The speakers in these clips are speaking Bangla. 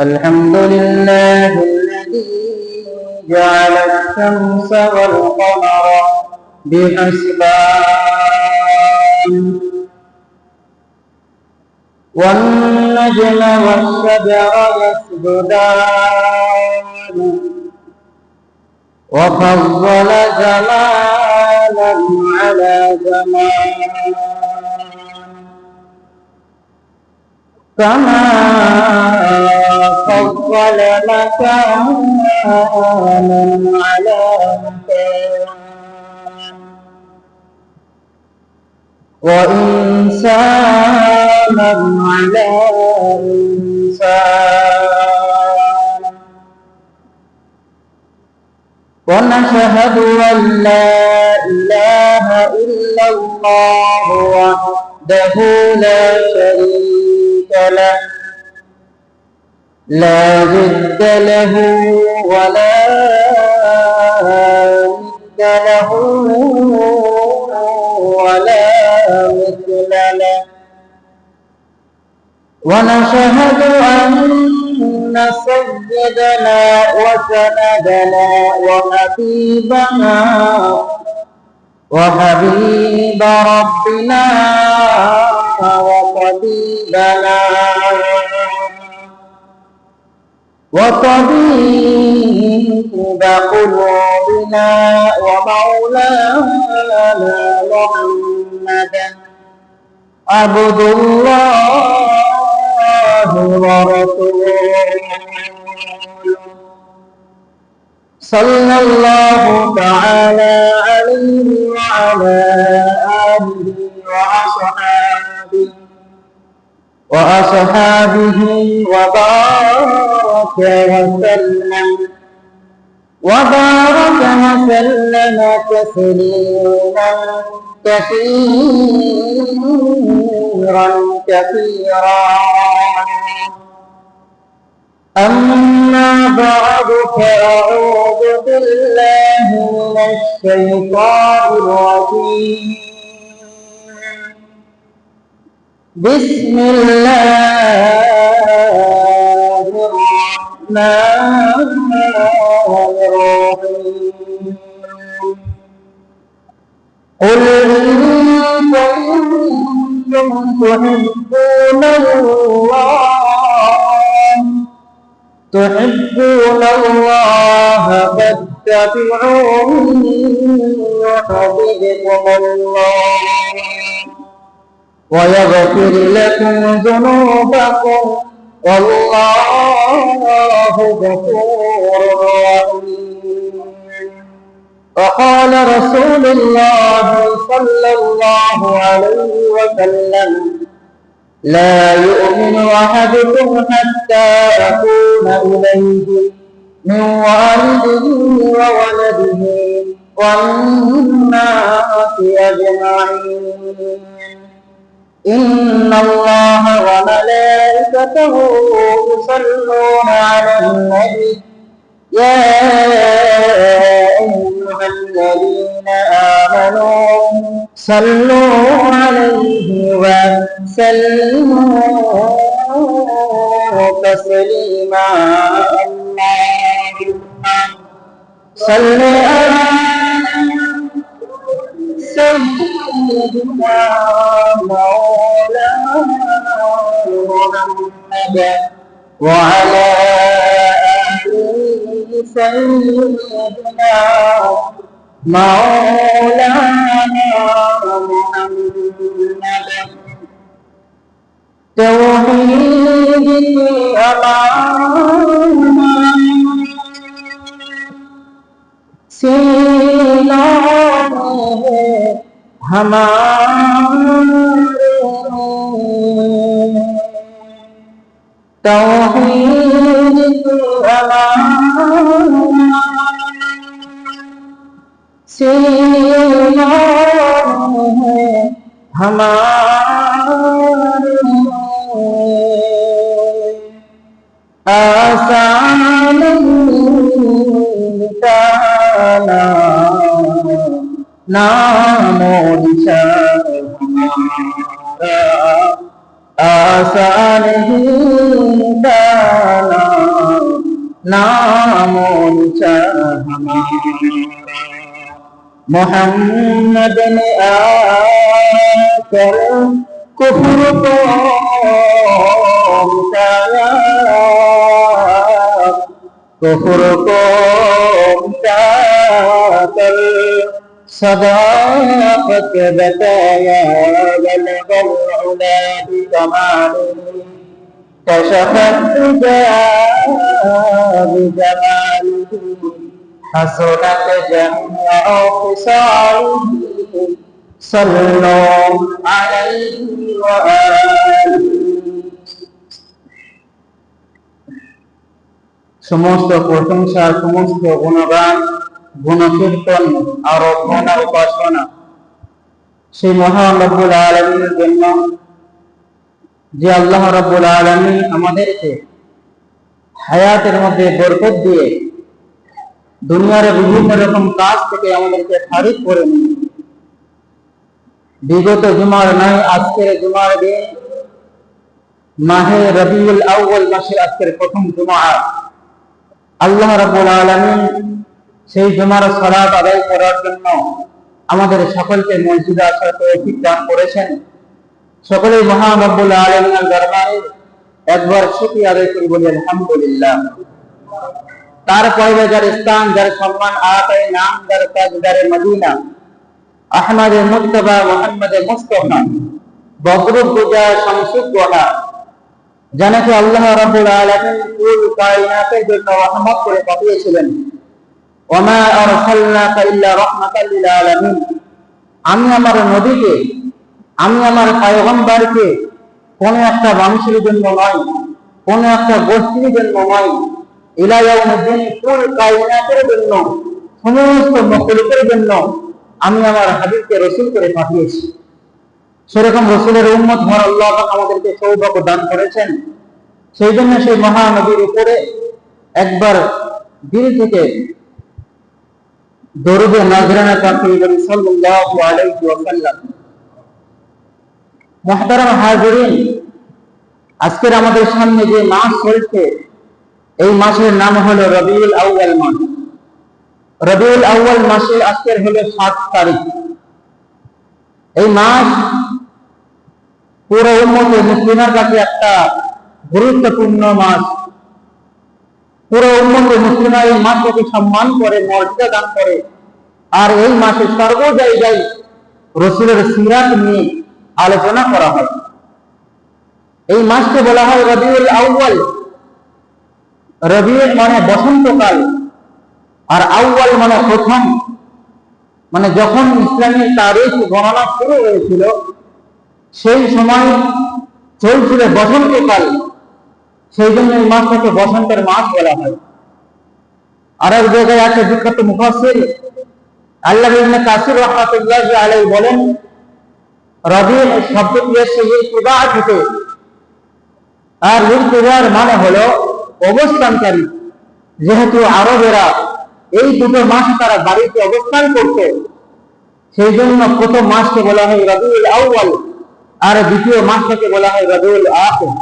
الحمد لله الذي جعل الشمس والقمر بحسبان والنجم والشجر يسجدان وفضل جمالا على جمال كما فضل مكانا على مكان وإنسانا على إنسان ونشهد أن لا إله إلا الله وحده لا شريك له لا ضد له ولا ند له ولا مثل له ونشهد أن سيدنا وسندنا وحبيبنا وحبيب ربنا وطبيبنا وطبيب قلوبنا ومولانا محمدا عبد الله ورسوله صلى الله تعالى عليه وعلى آله وأصحابه وبارك وسلم تسليما كثيرا أما بعد فأعوذ بالله من الشيطان الرجيم بسم الله الرحمن الرحيم قل إن كنتم تحبون الله فاتبعوني يحببكم الله ويغفر لكم ذنوبكم والله غفور رحيم. وقال رسول الله صلى الله عليه وسلم لا يؤمن أحدكم حتى أكون إليه من والده وولده والناس أجمعين إن الله وملائكته يصلون على النبي يا أيها الذين آمنوا صلوا عليه وسلموا تسليما اللهم صل على سيدنا مولانا محمد وعلى آله سيدنا مولانا محمد توحيد أمانة सीना में हमारे तौहीद की अमानत सीना में हमारे आसान मिटाना नामो निशान हमारा आसान ही मिटाना नाम निशा हमारा। मोहम्मद ने आकर कुफ्र को मिटाया, कुफ्र को मिटाकर सदाकत बताया। बलगल उला बिकमालिही कशफ الدجى بجماله حسنت جميع خصاله صلوا عليه وآله। সমস্ত প্রশংসা, সমস্ত গুণগান, গুণকীর্তন আর অর্পণা উপাসনা সেই মহান রব্বুল আলামিনের জন্য, যে আল্লাহ রাব্বুল আলামিন আমাদেরকে হায়াতের মধ্যে বরকত দিয়ে দুনিয়ার বিভিন্ন রকম কাজ থেকে আমাদেরকে ফারিক করে নিয়ে বিগত জুমার নয় আজকের জুমার দিন মাহে রবিউল আউয়াল মাসের আজকের প্রথম জুমা, আল্লাহ রাব্বুল আলামিন সেই জুমার সালাত আদায় করার জন্য আমাদের সকলকে মসজিদে আসার তৌফিক দান করেছেন। সকলেই মহান রব্বুল আলামিনের দরবারে একবার শুকরিয়া আদায় করি, বলি আলহামদুলিল্লাহ। তারপরে যার স্থান, যার সম্মান, আতায়ে নাম, যার তাজদারে মদিনা আহমদে মুজতবা মুহাম্মদে মুস্তাফা বদরুল দুজা শামসুদ দোহা, যাকে আল্লাহ রাব্বুল আলামিন কুল কায়নাতের জন্য রহমত করে পাঠিয়েছিলেন। ওমা আরসালনাকা ইল্লা রাহমাতাল লিল আলামিন। আমি আমার নবীকে, আমি আমার পয়গম্বরকে কোন একটা মানুষের জন্য নয়, কোন একটা গোষ্ঠীর জন্য নয়, ইলা ইয়াউমিদ্দিন কুল কায়নাতের জন্য, সমস্ত মখলুকের জন্য আমি আমার হাবিবকে রাসূল করে পাঠিয়েছি। সেরকম রাসূলের উম্মত হওয়ার আল্লাহ পাক আমাদেরকে সৌভাগ্য দান করেছেন। সেই জন্য সেই মহানবীর উপরে একবার দিল থেকে দরুদে নাজরানা পাঠিয়ে বলি সাল্লাল্লাহু আলাইহি ওয়াসাল্লাম। মুহতারাম হাজিরিন, আজকের আমাদের সামনে যে মাস চলছে এই মাসের নাম হলো রবিউল আউয়াল মাস। রবিউল আউয়াল মাসে আজকের হলো 7 তারিখ। এই মাস পুরো উম্মতে মুসলিমের কাছে একটা গুরুত্বপূর্ণ মাস। পুরো উম্মতে মুসলিমা এই মাসটাকে সম্মান করে, মর্যাদা দান করে। আর এই মাসে সর্ব জায়গায় রাসূলের সিরাত নিয়ে আলোচনা করা হয়। এই মাসকে বলা হয় রবিউল আউয়াল। রবিউল মানে বসন্তকাল, আর আউয়াল মানে প্রথম। মানে যখন ইসলামী তারিখ গণনা শুরু হয়েছিল সেই সময় চলছিল বসন্তকাল, সেই জন্য এই মাসটাকে বসন্তের মাস বলা হয়। আর এক জায়গায় আছে বিখ্যাত মুফাসসির আল্লামা ইবনে কাসির রাহমাতুল্লাহি আলাইহি বলেন, রবিউল শব্দটি এসেছে ইরতিবা থেকে, আর ইরতিবার মানে হলো অবস্থানকারী। যেহেতু আরবেরা এই দুটো মাস তারা বাড়িতে অবস্থান করত, সেই জন্য প্রথম মাসকে বলা হয় রবিউল আউয়াল, আর দ্বিতীয় মাসটাকে বলা হয় রবিউল আখির।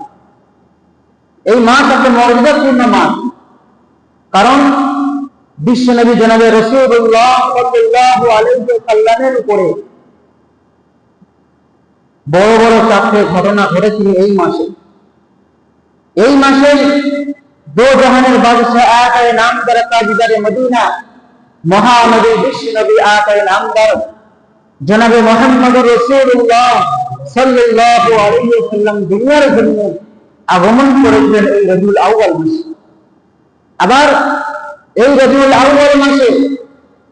এই মাস একটা মর্যাদাপূর্ণ মাস, কারণ বিশ্বনবী জনাবে রাসূলুল্লাহ সাল্লাল্লাহু আলাইহি ওয়াসাল্লামের উপরে বড় বড় 4টে ঘটনা ঘটেছিল এই মাসে। এই মাসে দো জাহানের বাদশাহ আতায়ে নামদার তাজদারে মদিনা মহানবী বিশ্বনবী আতায়ে নামদার জনাবে মুহাম্মদুর রাসূলুল্লাহ সাল্লাল্লাহু আলাইহি ওয়াসাল্লাম দুনিয়ার জন্য আগমন করেছিলেন এই রবিউল আউয়াল মাসে। আবার এই রবিউল আউয়াল মাসে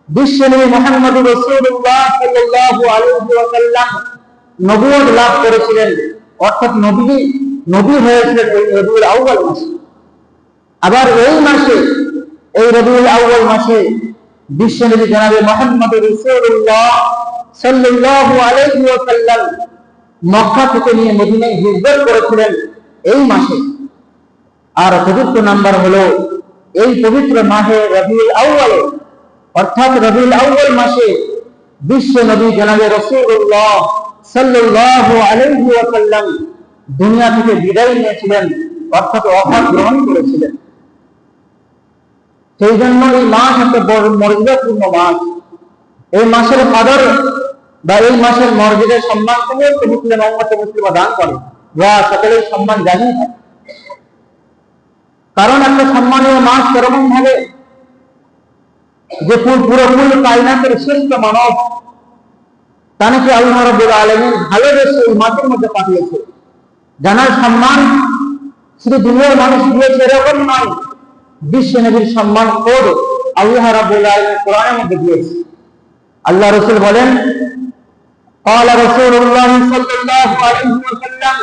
বিশ্বনবী মুহাম্মদুর রাসূলুল্লাহ সাল্লাল্লাহু আলাইহি ওয়াসাল্লাম নবুয়ত লাভ করেছিলেন, অর্থাৎ নবী হয়েছিলেন এই রবিউল আউয়াল মাসে। আবার এই মাসে, এই রবিউল আউয়াল মাসে বিশ্বনবী জনাবে মুহাম্মদুর রাসূলুল্লাহ সাল্লাল্লাহু আলাইহি ওয়াসাল্লাম মক্কা থেকে নিয়ে মদিনায় হিজরত করেছিলেন এই মাসে। আর চতুর্থ নাম্বার হলো এই পবিত্র মাহে রবিউল আউয়াল, অর্থাৎ রবিউল আউয়াল মাসে বিশ্ব নবী জনাবে রাসূলুল্লাহ সাল্লাল্লাহু আলাইহি ওয়াসাল্লাম দুনিয়া থেকে বিদায় নিয়েছিলেন, অর্থাৎ ওয়াফাত গ্রহণ করেছিলেন। সেই জন্য এই মাস একটা বড় মর্যাদাপূর্ণ মাস। এই মাসের কদর বা এই মাসের মর্যাদা সম্মান সমস্ত মুসলিম উম্মতে মুসলিমা দান করে, যা সকলেই সম্মান জানিয়ে থাকে। কারণ একটা সম্মানীয় মাস এরকম ভাবে যে পুরোপুরি কায়নাতের শ্রেষ্ঠ মানব তাকে আল্লাহ রাব্বুল আলামিন ভালোবেসে এই মাসের মধ্যে পাঠিয়েছে। জানার সম্মান শুধু দুনিয়ার মানুষ দিয়েছে এরকম নয়, বিশ্ব নবীর সম্মান খোদ আল্লাহ রাব্বুল আলামিন কোরআনের মধ্যে দিয়েছে। আল্লাহ রাসূল বলেন, قال رسول الله صلى الله عليه وسلم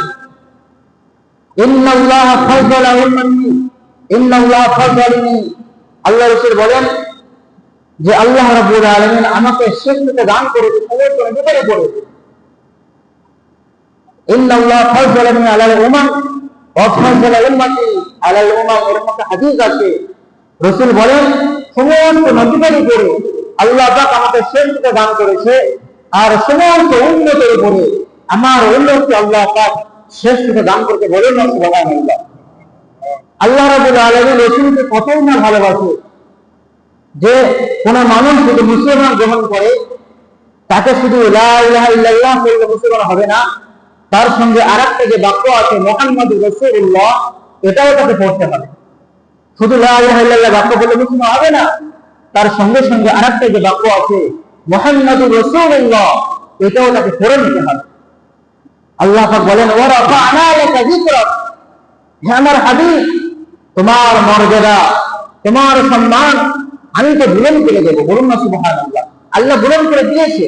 ان الله فضل امتي ان الله فضلني। আল্লাহ রাসূল বলেন যে আল্লাহ রাব্বুল আলামিন আমাকে শ্রেষ্ঠতা দান করেছে সমস্ত নবীদের উপরে। ইন্নাল্লাহ ফাযলানি আলাল উমাম ওয়া ফাযলা উম্মতি আলাল উমাম। এর মধ্যে হাদিস আছে, রাসূল বলেন সমস্ত নবীদের উপরে আল্লাহ পাক আমাকে শ্রেষ্ঠতা দান করেছে, আর সমস্ত উম্মতের উপরে আমার উম্মতকে আল্লাহ পাক শ্রেষ্ঠতা দান করতে বলেন না সুবহানাল্লাহ। আল্লাহ রাব্বুল আলামিন রাসূলকে কতই না ভালোবাসে যে কোন মানুষ যদি মুসলমান গ্রহণ করে তাকে শুধু লা ইলাহা ইল্লাল্লাহ বললে মুসলমান হবে না, তার সঙ্গে আরেকটা যে বাক্য আছে মুহাম্মাদুর রাসূলুল্লাহ, এটাও তাকে পড়তে হবে। শুধু লা ইলাহা ইল্লাল্লাহ বাক্য বললে মুসলমান হবে না, তার সঙ্গে সঙ্গে আরেকটা যে বাক্য আছে মুহাম্মাদুর রাসূলুল্লাহ, এটাও তাকে পড়ে নিতে হবে। আল্লাহ পাক বলেন, ওয়া রাফা'না লাকা যিকরাক, হে আমার হাবিব তোমার মর্যাদা তোমার সম্মান আমি তো বুলন্দ করে দেবো। বলুন না সুবহানাল্লাহ। আল্লাহ বুলন্দ করে দিয়েছে।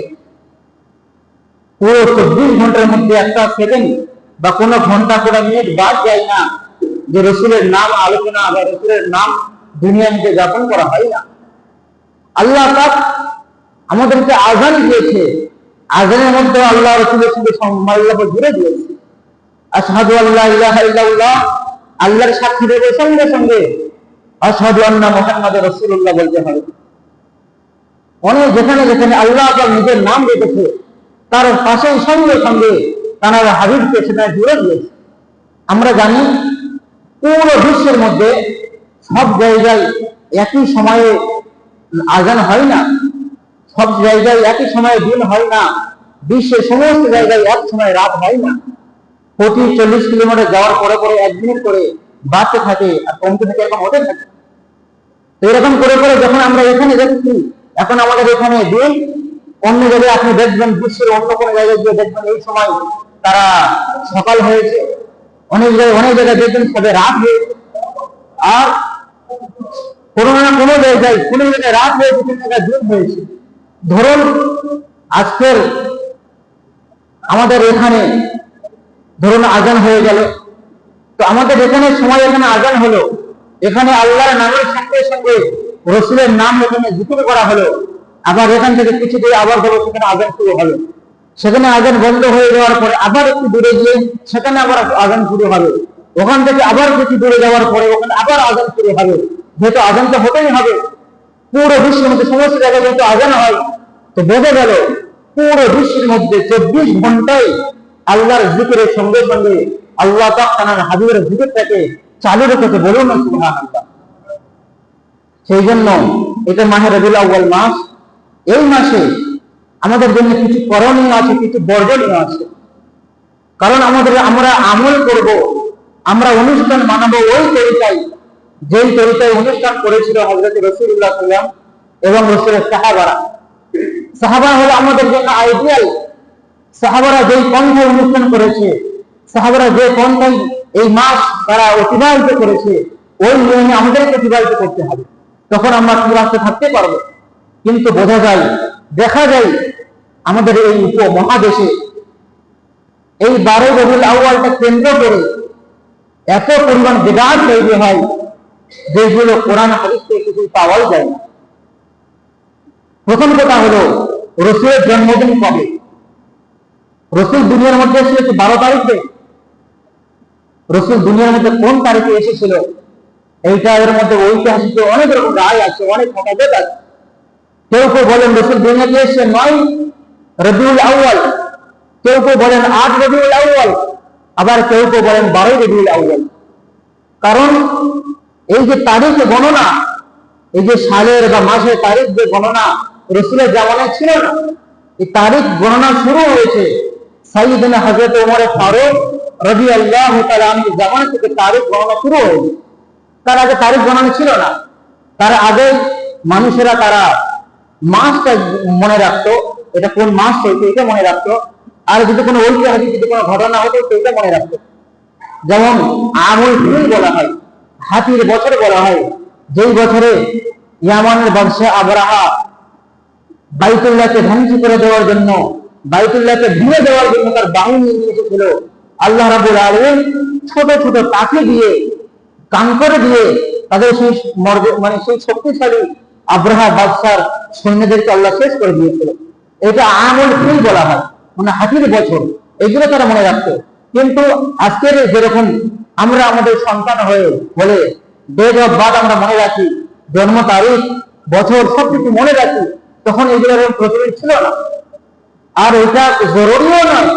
পুরো 24 ঘন্টার মধ্যে একটা সেকেন্ড বা কোনো ঘন্টা কোনো মিনিট বাদ যায় না যে রাসূলের নাম আলোচনা বা রাসূলের নাম দুনিয়ার মধ্যে যাপন করা হয় না। আল্লাহ পাক আমাদেরকে আযান দিয়েছে, আযানের মধ্যে আল্লাহ রাসূলের সঙ্গে সম্মানকে জুড়ে দিয়েছে। আশহাদু আল্লা ইলাহা ইল্লাল্লাহ, আল্লাহর সাক্ষী দেওয়ার সঙ্গে সঙ্গে আশহাদু আন্না মুহাম্মাদুর রাসূলুল্লাহ বলতে হবে। অনেক যেখানে যেখানে আল্লাহ পাক নিজের নাম রেখেছে তার পাশে সঙ্গে সঙ্গে তার হাবিবকে সেখানে জুড়ে দিয়েছে। আমরা জানি পুরো বিশ্বের মধ্যে সব জায়গায় একই সময়ে আযান হয় না, সব জায়গায় একই সময়ে দিন হয় না, বিশ্বের সমস্ত জায়গায় এক সময় রাত হয় না। প্রতি 40 কিলোমিটার যাওয়ার পরে পরে 1 মিনিট করে বাড়তে থাকে আর কমতে থাকে, এরকম হতে থাকে। এরকম করে করে যখন আমরা এখানে দেখছি এখন আমাদের এখানে দিন, অন্য জায়গায় আপনি দেখবেন বিশ্বের অন্য কোনো জায়গায় গিয়ে দেখবেন এই সময় তারা সকাল হয়েছে, অনেক জায়গায় দেখবেন সবে রাত হয়েছে। আর কোনো না কোনো জায়গায় রাত হয়েছে, কোনো জায়গায় দিন হয়েছে। ধরুন আজকের আমাদের এখানে ধরুন আযান হয়ে গেল, তো আমাদের এখানে সময় এখানে আযান হলো, এখানে আল্লাহর নামের সঙ্গে সঙ্গে রাসূলের নাম এখানে জিকির করা হলো, আবার এখান থেকে কিছু দূরে আবার হলো সেখানে আযান শুরু হলো, সেখানে আযান বন্ধ হয়ে যাওয়ার পরে আবার একটু দূরে গিয়ে সেখানে আবার আযান শুরু হবে, ওখান থেকে আবার কিছু দূরে যাওয়ার পরে ওখানে আবার আযান শুরু হবে। যেহেতু আযান তো হতেই হবে, পুরো বিশ্বের মধ্যে সমস্ত জায়গায় যেহেতু আযান হয়, তো বোঝা গেল পুরো বিশ্বের মধ্যে 24 ঘন্টায় আল্লাহর জিকিরের সঙ্গে সঙ্গে আল্লাহ পাক তার হাবিবের জিকিরটাকে চালু রেখেছে। বলুন না সুবহানাল্লাহ। সেই জন্য এটা মাহে রবিউল আউয়াল মাস। এই মাসে আমাদের জন্য কিছু করণীয় আছে, কিছু বর্জনীয় আছে। কারণ আমরা আমল করব, আমরা অনুষ্ঠান মানাবো ওই তরিকায় যেই তরিকায় অনুষ্ঠান করেছিল হযরত রাসূলুল্লাহ সাল্লাল্লাহু আলাইহি ওয়াসাল্লাম এবং রাসূলের সাহাবা হলো আমাদের জন্য আইডিয়াল। সাহাবারা যেই পন্থায় অনুষ্ঠান করেছে, সাহাবারা যে পন্থায় এই মাস তারা অতিবাহিত করেছে, ওই নিয়মে আমাদেরকে অতিবাহিত করতে হবে, তখন আমরা রাস্তায় থাকতে পারবো। কিন্তু বোঝা যায়, দেখা যায় আমাদের এই উপমহাদেশে এই 12 রবিউল আউয়ালটা কেন্দ্র করে এত পরিমাণ বিদআত তৈরি হয় যেগুলো কোরআন হাদিস থেকে কিছু পাওয়াই যায় না। প্রথম কথা হলো রাসূলের জন্মদিন কবে? রাসূল দুনিয়ার মধ্যে এসেছে 12 তারিখে। রাসূল দুনিয়ার মধ্যে কোন তারিখে এসেছিল এইটা এর মধ্যে ঐতিহাসিক অনেক রকম রায় আছে, অনেক মতভেদ আছে। কেউ কেউ বলেন রাসূল দুনিয়াতে এসেছে 9 রবিউল আউয়াল, কেউ কেউ বলেন 8 রবিউল আউয়াল, আবার কেউ কেউ বলেন 12 রবিউল আউয়াল। কারণ এই যে তারিখ গণনা, এই যে সালের বা মাসের তারিখ যে গণনা রসুলের জামানায় ছিল না, এই তারিখ গণনা শুরু হয়েছে সাইয়েদনা হযরত ওমর ফারুক রাদিয়াল্লাহু তাআলা আনহু জামানা থেকে তারিখ গণনা শুরু হয়েছে। তার আগে তারিখ গণনা ছিল না। তার আগে মানুষেরা তারা মাসটা মনে রাখতো, এটা কোন মাস হয়েছে এটা মনে রাখতো, আর যদি কোনো ঐতিহাসিক যদি কোনো ঘটনা হতো সেটা মনে রাখতো। যেমন আমুল ফিল বলা হয়, হাতির বছর বলা হয়, যেই বছরে ইয়ামানের বাদশা আবরাহা বাইতুল্লাহকে ধ্বংস করে দেওয়ার জন্য, বাইতুল্লাহকে ভেঙে দেওয়ার জন্য তার বাহিনী নিয়ে এসেছিল। আল্লাহ রাব্বুল আলামিন ছোট ছোট পাখি দিয়ে, কাঙ্করে দিয়ে তাদের সেই সেই শক্তিশালী আবরাহা বাদশার সৈন্যদেরকে আল্লাহ শেষ করে দিয়েছিল। এটা আমুল ফিল বলা হয়, মানে হাতির বছর। এগুলো তারা মনে রাখতো। কিন্তু আজকের যেরকম আমরা আমাদের সন্তান হলে ডেট অফ বার্থ আমরা মনে রাখি, জন্ম তারিখ, বছর সবকিছু মনে রাখি, তখন এগুলোর প্রচলিত ছিল না। আর এটা জরুরিও নয়।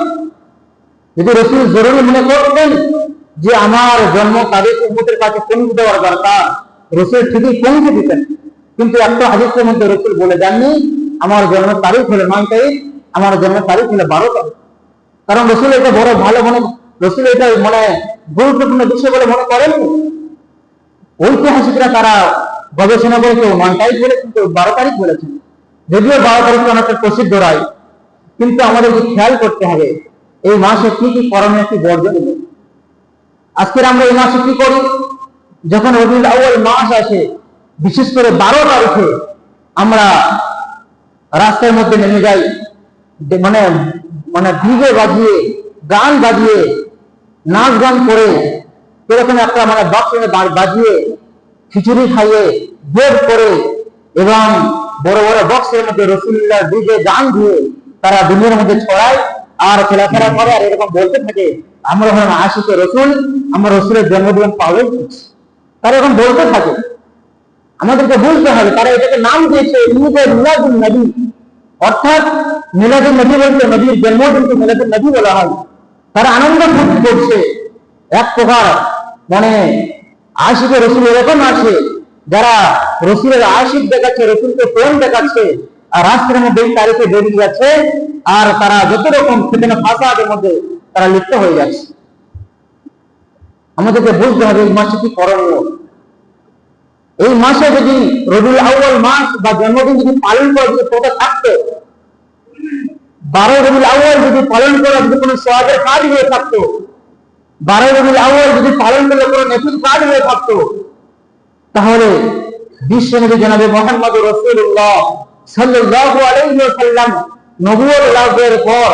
যদি রাসূল জরুরি মনে করতেন যে আমার জন্ম তারিখ উম্মতের কাছে পৌঁছে দেওয়ার দরকার, রাসূল ঠিকই পৌঁছে দিতেন। কিন্তু একটা হাদিসের মধ্যে রাসূল বলে যাননি আমার জন্ম তারিখ হলো 9 তারিখ, আমার জন্ম তারিখ হলো 12 তারিখ। কারণ রাসূল এটা বড় ভালো রাসূল এটা গুরুত্বপূর্ণ বিষয় বলে মনে করেন। ঐতিহাসিকরা তারা গবেষণা করে কেউ 9 তারিখ বলেছেন, কেউ 12 তারিখ বলেছেন। যদিও 12 তারিখ অনেকটা প্রসিদ্ধ রায়, কিন্তু আমাদেরকে খেয়াল করতে হবে এই মাসে কি কি করণীয়, কি বর্জনীয়। আজকের আমরা এই মাসে কি করি? যখন রবিউল আউয়াল মাস আসে, বিশেষ করে 12 তারিখে আমরা রাস্তার মধ্যে নেমে যাই, ডিজে বাজিয়ে, গান বাজিয়ে, নাচ গান করে, এরকম একটা বক্স বাজিয়ে, খিচুড়ি খাইয়ে, ভোগ করে, এবং বড় বড় বক্সের মধ্যে রাসূলুল্লাহ ডিজে গান দিয়ে তারা দুনিয়ার মধ্যে ছড়ায় আর খেলাফেরা করে, আর এরকম বলতে থাকে আমরা হলাম আশিকে রাসূল, আমরা রাসূলের জন্মদিন পালন করছি। তারা এরকম বলতে থাকে। আমাদেরকে বুঝতে হবে তারা এটাকে নাম দিয়েছে ঈদে মিলাদুন নবী, অর্থাৎ মিলাদুন নবী বলতে নবীর জন্মদিনকে মিলাদুন নবী বলা হয়। তারা আনন্দ ফুর্তি করছে। এক প্রকার আশিকে রাসূল এরকম আছে যারা রাসূলের আশিক দেখাচ্ছে, রাসূলকে প্রেম দেখাচ্ছে, আর রাস্তার মধ্যে এই তারিখে বেরিয়ে যাচ্ছে, আর তারা যত রকম ফিতনা ফাসাদের মধ্যে তারা লিপ্ত হয়ে যাচ্ছে। আমাদেরকে বুঝতে হবে এই মাসে কি করণীয়। এই মাসে যদি রবিউল আউয়াল মাস বা জন্মদিন যদি পালন করার যদি প্রথা থাকতো, 12 রবিউল আউয়াল যদি পালন করার যদি কোনো সওয়াবের কাজ হয়ে থাকতো, 12 রবিউল আউয়াল যদি পালন করলে কোনো নেকির কাজ হয়ে থাকতো, তাহলে বিশ্বনবী জনাবে মুহাম্মদুর রাসূলুল্লাহ সাল্লাল্লাহু আলাইহি ওয়াসাল্লাম নবুয়ত লাভের পর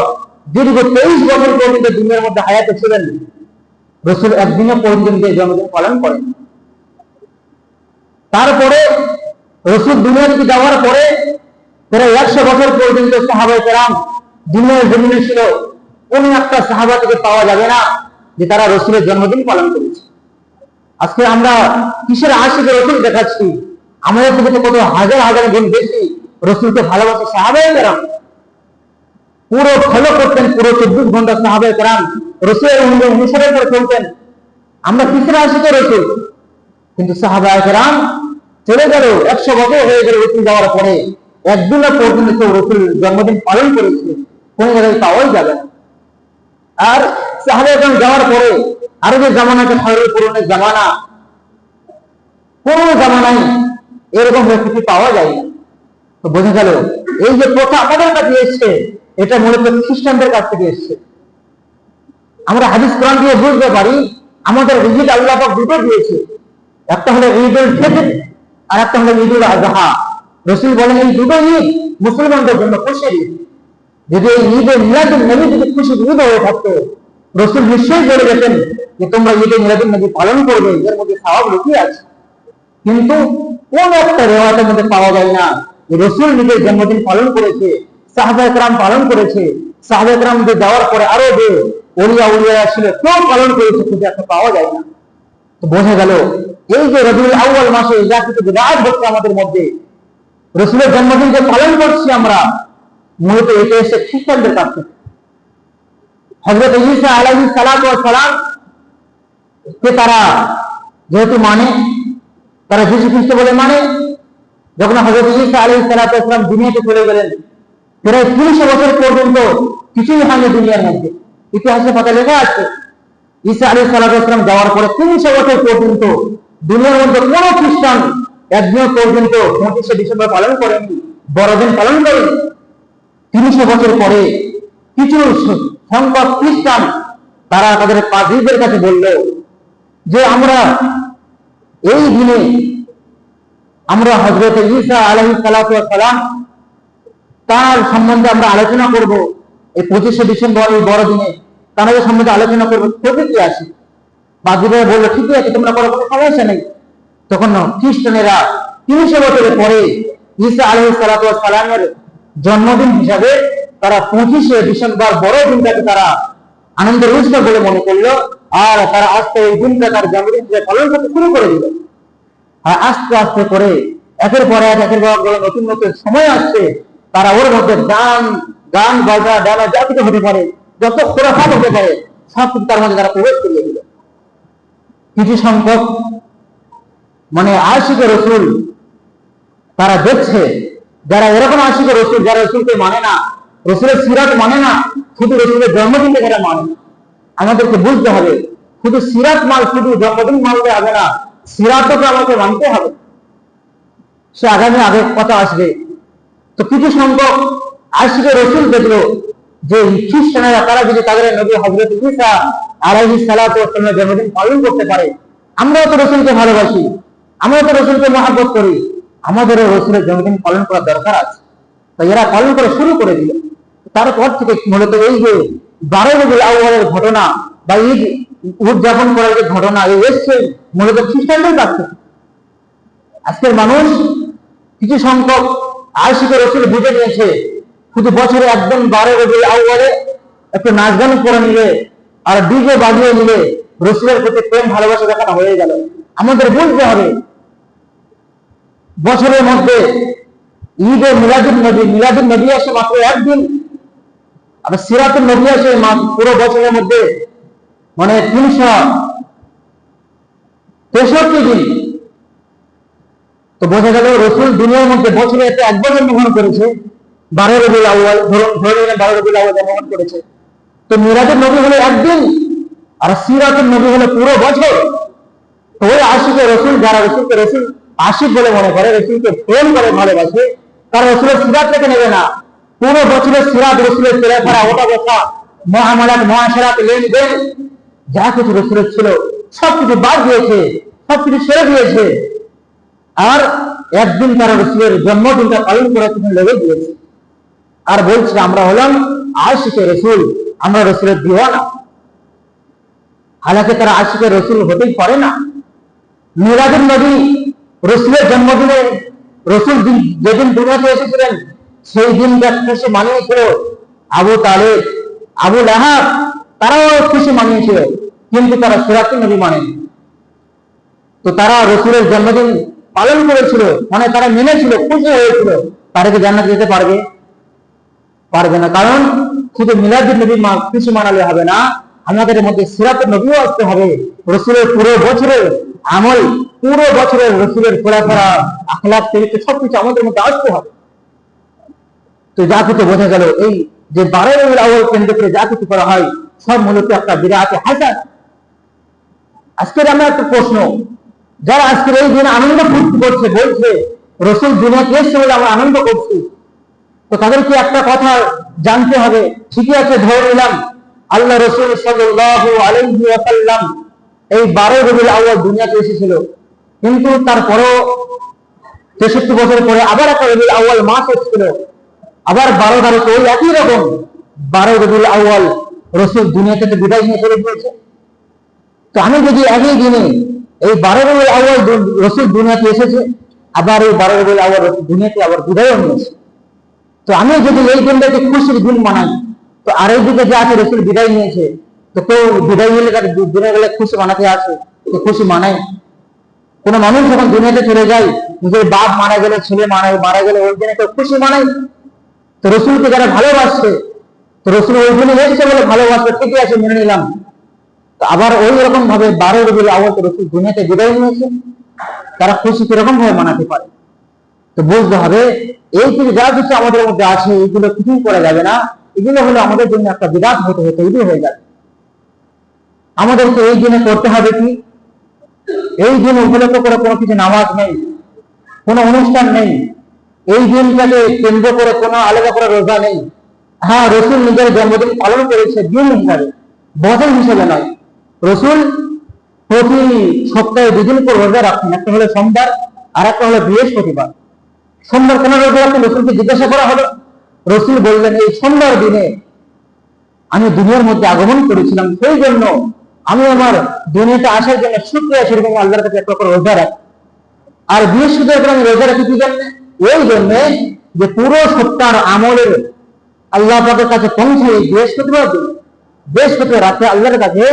দীর্ঘ 23 বছর পর্যন্ত দুনিয়ার মধ্যে হায়াতে ছিলেন, রাসূল একদিনও পর্যন্ত জন্মদিন পালন করেন। তারপরে রাসূল দুনিয়া থেকে যাওয়ার পরে প্রায় 100 বছর পর্যন্ত সাহাবায়ে কেরাম দুনিয়ার জমিনে ছিল। কোন একটা সাহাবা থেকে পাওয়া যাবে না যে তারা রাসূলের জন্মদিন পালন করেছে। আজকে আমরা কিসের আশিকে রাসূল দেখাচ্ছি? আমাদের থেকে কত হাজার হাজার গুণ বেশি রাসূলকে ভালোবাসে সাহাবায়ে কেরাম। পুরো ফলো করতেন, পুরো 24 ঘন্টা সাহাবায়ে কেরাম রাসূলের অনুসরণ করে চলতেন। আমরা কিসের আশিকে রাসূল? কিন্তু সাহাবায়ে কেরাম চলে গেল, 100 বছর হয়ে গেল রাসূল যাওয়ার পরে, একদিনও পর্যন্ত রাসূল জন্মদিন পালন করেছে কোন জায়গায় পাওয়াই যাবে না। আর সাহাবায়ে কেরাম যাওয়ার পরে আরো যে জামানাকে খয়রুল কুরুনের জামানা, কোন জামানায় এরকম রেসিপি পাওয়া যায় না। তো বোঝা গেল এই যে প্রথা আমাদের কাছে এসছে, এটা মূলত খ্রিস্টানদের কাছ থেকে এসছে। আমরা হাদিস কোরআন দিয়ে বুঝতে পারি আমাদের ঈদ আল্লাহ পাক দুটো দিয়েছে, একটা হলো ঈদুল ফিতর আর একটা হলো ঈদুল আযহা। রাসূল বলেন এই দুটো ঈদ মুসলমানদের জন্য খুশির ঈদ। যদি এই ঈদে মিলাদুন নবী যদি খুশির ঈদ হয়ে থাকতো, রাসূল নিশ্চয়ই বলে যেতেন যে তোমরা ঈদে মিলাদুন নবী পালন করবে, এর মধ্যে সওয়াব লুকিয়ে আছে। কিন্তু কোন একটা রিওয়ায়াতের মধ্যে পাওয়া যায় না যে রাসূল নিজের জন্মদিন পালন করেছে, সাহাবায়ে কেরাম পালন করেছে, সাহাবায়ে কেরাম যাওয়ার পরে আরো যে ওলিয়া ছিল কেউ পালন করেছে, কিন্তু একটা পাওয়া যায় না। তো বোঝা গেল এই যে রবিউল আউয়াল মাসে যা কিছু বিদআত হচ্ছে আমাদের মধ্যে, রাসূলের জন্মদিন যে পালন করছি আমরা, মূলত এটা এসে খ্রিস্টানদের কাছ থেকে। হযরত ঈসা আলাইহিস সালাতু ওয়াস সালাম কে তারা যেহেতু তারা যীশু খ্রিস্ট বলে যখন হযরত ঈসা আলাইহিস সালাম দুনিয়াতে চলে গেলেন, প্রায় 300 বছর পর্যন্ত কিছুই হয়নি দুনিয়ার মধ্যে। ইতিহাসে পাতা লেখা আছে ঈসা আলাইহিস সালাম যাওয়ার পরে 300 বছর পর্যন্ত দুনিয়ার মধ্যে কোনো খ্রিস্টান একদিন পর্যন্ত 25শে ডিসেম্বর পালন করেনি, বড়দিন পালন করেনি। 300 বছর পরে কিছু সংখ্যক খ্রিস্টান তারা তাদের পাদ্রীদের কাছে বলল যে আমরা এই দিনে আমরা হযরত ঈসা আলাইহিস সালাম তার সম্বন্ধে আমরা আলোচনা করব। এই 25শে ডিসেম্বর এই বড়দিনে তার সম্বন্ধে আলোচনা করবো, প্রকৃতি আসে। পাদ্রীরা বললো ঠিক আছে, তোমরা করো, কোনো সমস্যা নেই। তখন খ্রিস্টানেরা 300 বছরের পরে ঈসা আলাইহিস সালামের জন্মদিন হিসাবে তারা 25শে ডিসেম্বর বড়দিনটাকে তারা আনন্দের উৎসব বলে মনে করলো, আর তারা আস্তে এই দিনটা তার জন্মদিন পালন করতে শুরু করে দিল। আর আস্তে আস্তে করে একের পর এক নতুন নতুন সময় আসছে, তারা ওর মধ্যে গান বাজনা ডানা যা কিছু হতে পারে, যত খোরাফাত হতে পারে সব কিছু তার মধ্যে তারা প্রবেশ করিয়ে দিল। কিছু সংখ্যক মানে আশিকে রসুল তারা দেখছে, যারা এরকম আশিকে রসুল, যারা রসুলকে মানে না, রসুলের সিরাত মানে না, শুধু রসুলের জন্মদিনকে যারা মানে। আমাদেরকে বুঝতে হবে শুধু সিরাত শুধু জন্মদিন মানলে হবে না, সিরাতকে আমাকে মানতে হবে। সে আগামী আগে কথা আসবে। তো কিছু সংখ্যক আশিকে রসুল দেখলো যে খ্রিস্টানেরা তারা যদি তাদের নবী হযরত ঈসা আলাইহিস সালামের জন্মদিন পালন করতে পারে, আমরাও তো রসুলকে ভালোবাসি, আমরাও তো রসুলকে মহব্বত করি, আমাদেরও রসুলের জন্মদিন পালন করার দরকার আছে। তাই এরা পালন করা শুরু করে দিল। তারপর থেকে মূলত এই যে 12 রবিউল আউয়ালের ঘটনা বা ঈদ উদযাপন করার যে ঘটনা এই এসছে মূলত খ্রিস্টানদের কাছ থেকে। আজকের মানুষ কিছু সংখ্যক আশিকে রসুল বুঝে নিয়েছে, শুধু বছরে একদম 12 রবিউল আউয়ালে একটু নাচ গান করে নিলে আর ডিজে বাজিয়ে নিলে রসুলের প্রতি প্রেম ভালোবাসা দেখানো হয়ে গেল। আমাদের বুঝতে হবে বছরের মধ্যে ঈদে মিলাদুন নবী আসে মাত্র একদিন, আর সিরাতুন নবী আসে পুরো বছরের মধ্যে মানে 363 দিন। তো বোঝা গেল রসুল দুনিয়ার মধ্যে বছরে এতে একবার জন্মগ্রহণ করেছে, 12 রবিউল আউয়াল, ধরে 12 রবিউল আউয়াল জন্মগ্রহণ করেছে। তো মিলাদুন নবী হলো একদিন আর সিরাতুন নবী হলো পুরো বছর। তো ওই আশিকে রসুল যারা রসুলকে রসুল আশিক বলে মনে করে, রসুলকে প্রেম করে ভালোবাসে, তারা রসুলের সিরাত থেকে নেবে না। পুরো বছরের সিরাত রসুলের চলাফেরা, ওটা বসা, মুআমালাত, মুআশারাত, লেনদেন যা কিছু রসুলের ছিল সবকিছু বাদ দিয়েছে, সবকিছু ছেড়ে দিয়েছে। আর একদিন তারা রসুলের জন্মদিনটা পালন করার জন্য লেগে দিয়েছে আর বলছে আমরা হলাম আশিকে রসুল, আমরা রসুলের দিওয়ানা। হালাকে তারা আশিকে রসুল হতেই পারে না। মিলাদুন নবী রসুলের জন্মদিনে রসুল যেদিন দুনিয়াতে এসেছিলেন সেই দিনটা খুশি মানিয়েছিল আবু তালেব, আবু লাহাব, তারাও খুশি মানিয়েছিল, কিন্তু তারা সিরাতুন নবী মানেনি। তো তারা রসুলের জন্মদিন পালন করেছিল, মানে তারা মেনেছিল, খুশি হয়েছিল। তারা কি জান্নাতে যেতে পারবে না। কারণ শুধু মিলাদুন নবী খুশি মানালে হবে না, আমাদের মধ্যে সিরাতুন নবীও আসতে হবে। রসুলের পুরো বছরের আমল, পুরো বছরের রসুলের চলাফেরা, আখলাক, চরিত্র সবকিছু আমাদের মধ্যে আসতে হবে। তো যা কিছু বোঝা গেল এই যে 12 রবিউল আউয়াল কেন্দ্র করে যা কিছু করা হয় সব মূলত একটা বিদআত হাসান। আজকের আমরা একটা প্রশ্ন, যারা আজকের এই দিনে আনন্দ ফুর্তি করছে, বলছে রসুল দুনিয়াতে এসেছে বলে আমরা আনন্দ করছি, তো তাদেরকে একটা কথা জানতে হবে। ঠিকই আছে, ধরে নিলাম আল্লাহ রসুল সাল্লাল্লাহু আলাইহি ওয়াসাল্লাম এই 12 রবিউল আউয়াল দুনিয়াতে এসেছিল, কিন্তু তারপরও 63 বছর পরে আবার একটা রবিউল আউয়াল মাস এসেছিল, আবার 12 তারিখে ওই একই রকম 12 রবিউল আউয়াল রসুল দুনিয়া থেকে বিদায় নিয়ে চলে গিয়েছে। তো আমি যদি একই দিনে এই 12 রবিউল আউয়াল রসুল দুনিয়াতে এসেছে, আবার এই 12 রবিউল আউয়াল রসুল দুনিয়াতে আবার বিদায় নিয়েছে, তো আমি যদি এই দিনটাকে খুশির দিন মানাই, তো আর এই দিকে যে আছে রসুল বিদায় নিয়েছে, তো কেউ বিদায় নিলে তার দিনের বেলা খুশি মানাতে আছে, তো খুশি মানাই। কোন মানুষ যখন দুনিয়াতে চলে যায়, নিজের বাপ মারা গেলে, ছেলে মারা গেলে ওই দিনে কেউ খুশি মানাই। তো রসুলকে যারা ভালোবাসছে, তো রসুল ওই দিনে এসেছে বলে ভালোবাসছে, ঠিকই আছে, মেনে নিলাম। তো আবার ওই রকম ভাবে 12 রবিউল আউয়াল রসুল দুনিয়াতে বিদায় নিয়েছে, তারা খুশি কিরকম ভাবে মানাতে পারে? তো বুঝতে হবে এই থেকে যা কিছু আমাদের মধ্যে আছে এগুলো কিছুই করা যাবে না, এগুলো হলো আমাদের জন্য একটা বিরাট হতে হতে তৈরি হয়ে যাবে। আমাদেরকে এই দিনে করতে হবে কি, এই দিন উপলক্ষ করে কোনো কিছু নামাজ নেই, কোনো অনুষ্ঠান নেই, এই দিনটাকে কেন্দ্র করে কোনো আলাদা করে রোজা নেই। হ্যাঁ, রসুল নিজের জন্মদিন পালন করেছে দিন হিসাবে, বছর হিসেবে নয়। রসুল প্রতি সপ্তাহে দুদিন করে রোজা রাখতেন, একটা হলো সোমবার আর একটা হলো বৃহস্পতিবার। সোমবার কেন রোজা রাখতেন? রসুলকে জিজ্ঞাসা করা হলো, রসুল বললেন এই সোমবার দিনে আমি দুনিয়ার মধ্যে আগমন করেছিলাম, সেই জন্য আমি আমার দুনিয়াতে আসার জন্য শুকরিয়া স্বরূপ আমি আল্লাহর কাছে একটা করে রোজা রাখি। আর বৃহস্পতিবার আমি রোজা রাখি কি জন্য? এই জন্য যে পুরো সপ্তাহের আমলের আল্লাহ পাকের কাছে পৌঁছাই বৃহস্পতিবার দিন, বৃহস্পতিবার রাতে আল্লাহর কাছে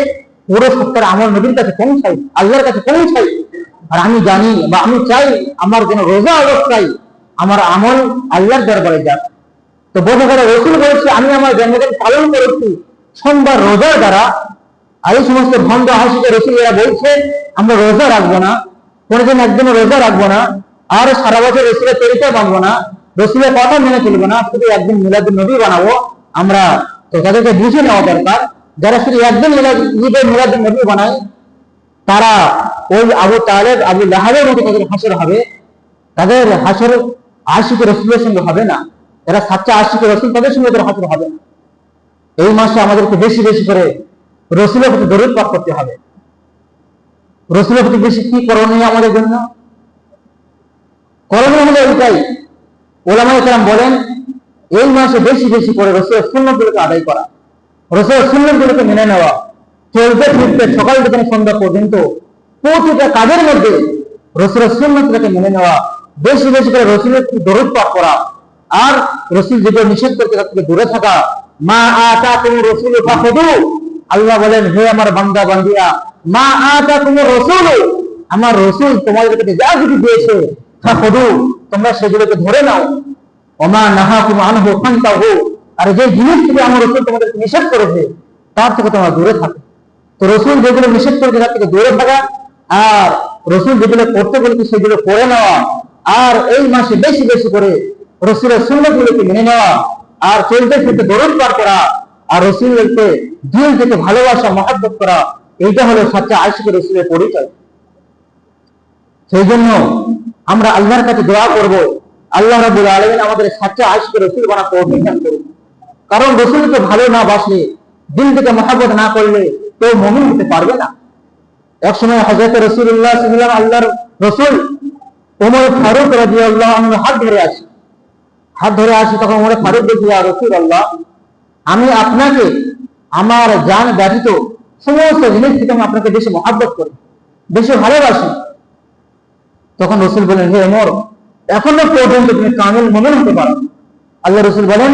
পুরো সপ্তাহের আমল নবীর কাছে পৌঁছাই, আল্লাহর কাছে পৌঁছাই। আর আমি জানি বা আমি চাই আমার যেন রোজা অবস্থায় আমার আমল আল্লাহর দরবারে যাক। তো বোঝা গেল রসুল বলেছে আমি আমার জন্মদিন পালন করেছি সোমবার রোজার দ্বারা। আর এই সমস্ত ভণ্ড হাসিকে রসুল এরা বলছে আমরা রোজা রাখবো না, কোনোদিন একদিনও রোজা রাখবো না, আর সারা বছর রসুলের তরিকা মানবো না, রসুলের কথা মেনে চলবো না, শুধু একদিন মিলাদুন নবী বানাবো আমরা। তো তাদেরকে বুঝে নেওয়া দরকার, যারা শুধু একদিন ঈদের মিলাদুন নবী বানায় তারা ওই আবু তালেব আবু লাহাবের মতো তাদের হাসর হবে, তাদের হাসর আশিকে রসুলের সঙ্গে হবে না। যারা সাচ্চা আশিকে রসুল তাদের সঙ্গে তাদের হাসর হবে না। এই মাসে আমাদেরকে বেশি বেশি করে রসুলের প্রতি দরুদ পাঠ করতে হবে। রসুলের প্রতি বেশি কি করণীয় আমাদের জন্য? করণীয় হলো এইটাই, ওলামায়ে কেরাম বলেন এই মাসে বেশি বেশি করে রসুলের সুন্নতগুলোকে আদায় করা, রসুলের সুন্নতগুলোকে মেনে নেওয়া, চলতে ফিরতে সকাল থেকে সন্ধ্যা পর্যন্ত প্রতিটা কাজের মধ্যে রসুলের সুন্নতটাকে মেনে নেওয়া, বেশি বেশি করে রসুলের দরুদ পাঠ করা, আর রসুল যেগুলো নিষেধ করতে তার থেকে দূরে থাকা। মা আতাকুম রাসূলু ফাখুযু, আল্লাহ বলেন হে আমার বান্দা বান্দিয়া, মা আতাকুম রাসূলু, আমার রসুল তোমাদেরকে যা কিছু দিয়েছে ফাখুযু, তোমরা সেগুলোকে ধরে নাও। ওমা নাহাকুম আনহু ফান্তাহু, আর যে জিনিস থেকে আমার রসুল তোমাদেরকে নিষেধ করেছে তার থেকে তোমরা দূরে থাকো। তো রসুল যেগুলো নিষেধ করেছে তার থেকে দূরে থাকা, আর রসুল যেগুলো করতে বলেছে সেগুলো করে নেওয়া, আর এই মাসে বেশি বেশি করে রসুলের সুন্নতগুলোকে মেনে নেওয়া, আর চলতে ফিরতে দরুদ পাঠ করা, আর রসুলকে দিল থেকে ভালোবাসা মহব্বত করা, এইটা হলো সাচ্চা আশিক রসুলের পরিচয়। সেই জন্য আমরা আল্লাহর কাছে দোয়া করব, আল্লাহ রাব্বুল আলামিন আমাদের সাচ্চা আশিক রসুল বানাতে তৌফিক দান করুন। কারণ রসুলকে ভালো না বাসলে, দিল থেকে মহব্বত না করলে কেউ মুমিন হতে পারবে না। এক সময় হযরত রাসূলুল্লাহ সাল্লাল্লাহু আলাইহি ওয়াসাল্লাম আল্লাহর রসুল ওমর ফারুক রাদিয়াল্লাহু আনহু হাত ধরে আসি, তখন ওমর ফারুক বলছে ইয়া রাসূলুল্লাহ, আমি আপনাকে আমার জান ব্যতীত সমস্ত জিনিস থেকে আমি আপনাকে বেশি মহব্বত করি, বেশি ভালোবাসি। তখন রসুল বলেন হে ওমর, এখনো পর্যন্ত তুমি কামিল মুমিন হতে পারো। আল্লাহ রসুল বলেন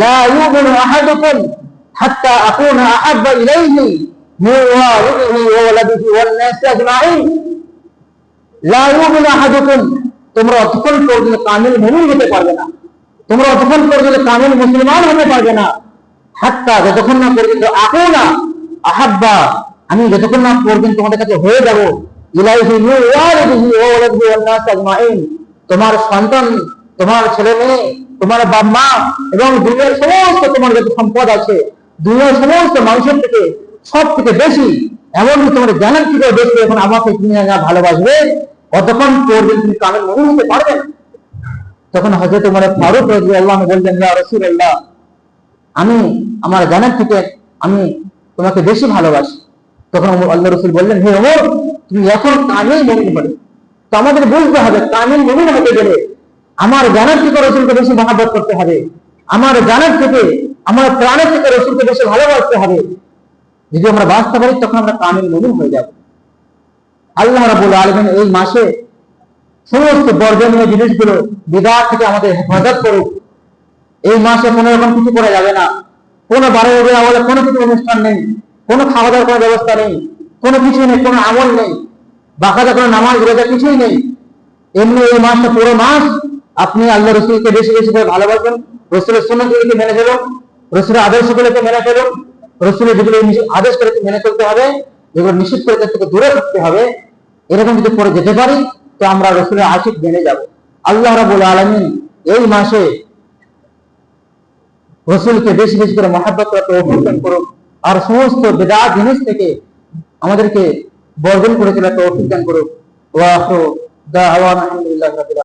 লা ইউমিনু আহাদুকুম হাত্তা আকুনা আহাব্বা ইলাইহি মিন ওয়ালিদিহি ওয়া ওয়ালাদিহি ওয়ান নাসি আজমাইন। লা ইউমিনু আহাদুকুম, তোমরা অতক্ষণ পর্যন্ত কামিল মুমিন হতে পারবে না, তোমরা অতক্ষণ পর্যন্ত কামিল মুসলমান হতে পারবে না, হাত্তা যতক্ষণ না পর্যন্ত আকুনা আহাব্বা, আমি যতক্ষণ না পর্যন্ত তোমাদের কাছে হয়ে যাব, ইলাইহি মিন ওয়ালিদিহি ওয়া ওয়ালাদিহি ওয়ান নাসি আজমাইন, তোমার সন্তান, তোমার ছেলে মেয়ে, তোমার বাবা মা এবং দুনিয়ার সমস্ত তোমার যত সম্পদ আছে, দুনিয়ার সমস্ত মানুষের থেকে সব থেকে বেশি, এমনকি তোমার জ্ঞানের থেকে বেশি এখন আমাকে তুমি না ভালোবাসবে, অতক্ষণ পর্যন্ত তুমি কামিল মুমিন হতে পারবে না। তখন হযরত ওমর ফারুক রাদিয়াল্লাহু আনহু বললেন ইয়া রাসূলুল্লাহ, আমি আমার জ্ঞানের থেকে আমি তোমাকে বেশি ভালোবাসি। তখন আল্লাহ রাসূল বললেন হে ওমর, তুমি এখন কামিল মুমিন হবে। তো আমাদের বুঝতে হবে কামিল মুমিন হতে গেলে আমার জ্ঞানের থেকে রসুলকে বেশি মহব্বত করতে হবে, আমার জ্ঞানের থেকে, আমার প্রাণের থেকে রসুলকে বেশি ভালোবাসতে হবে। যদি আমরা বাঁচতে পারি তখন আমরা কামিল মুমিন হয়ে যাব। আল্লাহ রাব্বুল আলামিন এই মাসে সমস্ত বর্জনীয় জিনিসগুলো বিদআত থেকে আমাদের হেফাজত করুক। এই মাসে কোনো রকম কিছু করা যাবে না, কোনো বারে বলে কোনো কিছু অনুষ্ঠান নেই, কোনো খাওয়া দাওয়ার কোনো ব্যবস্থা নেই, কোনো কিছু নেই, কোনো আমল নেই, বাকায়দা কোনো নামাজ রোজা কিছুই নেই। এমনি এই মাসটা পুরো মাস আপনি আল্লাহ রসুলকে বেশি বেশি করে ভালোবাসুন, রসুলের সুন্নাতগুলোকে মেনে চলুন, রসুলের আদর্শগুলোকে মেনে চলুন, রসুলের যেগুলো আদেশ করে মেনে চলতে হবে, যেগুলো নিষেধ করে তার থেকে দূরে থাকতে হবে। এরকম যদি করে যেতে পারি তো আমরা রসুলের আশিক জেনে যাব। আল্লাহ রাব্বুল আলামিন এই মাসে রসুলকে বেশি বেশি করে মহাব্বত করা তৌফিক দান করুক, আর সমস্ত বিদআত জিনিস থেকে আমাদেরকে বর্জন করে চলা তৌফিক দান করুক। ওয়া আখিরু দাওয়ানা আলহামদুলিল্লাহি রাব্বিল আলামিন।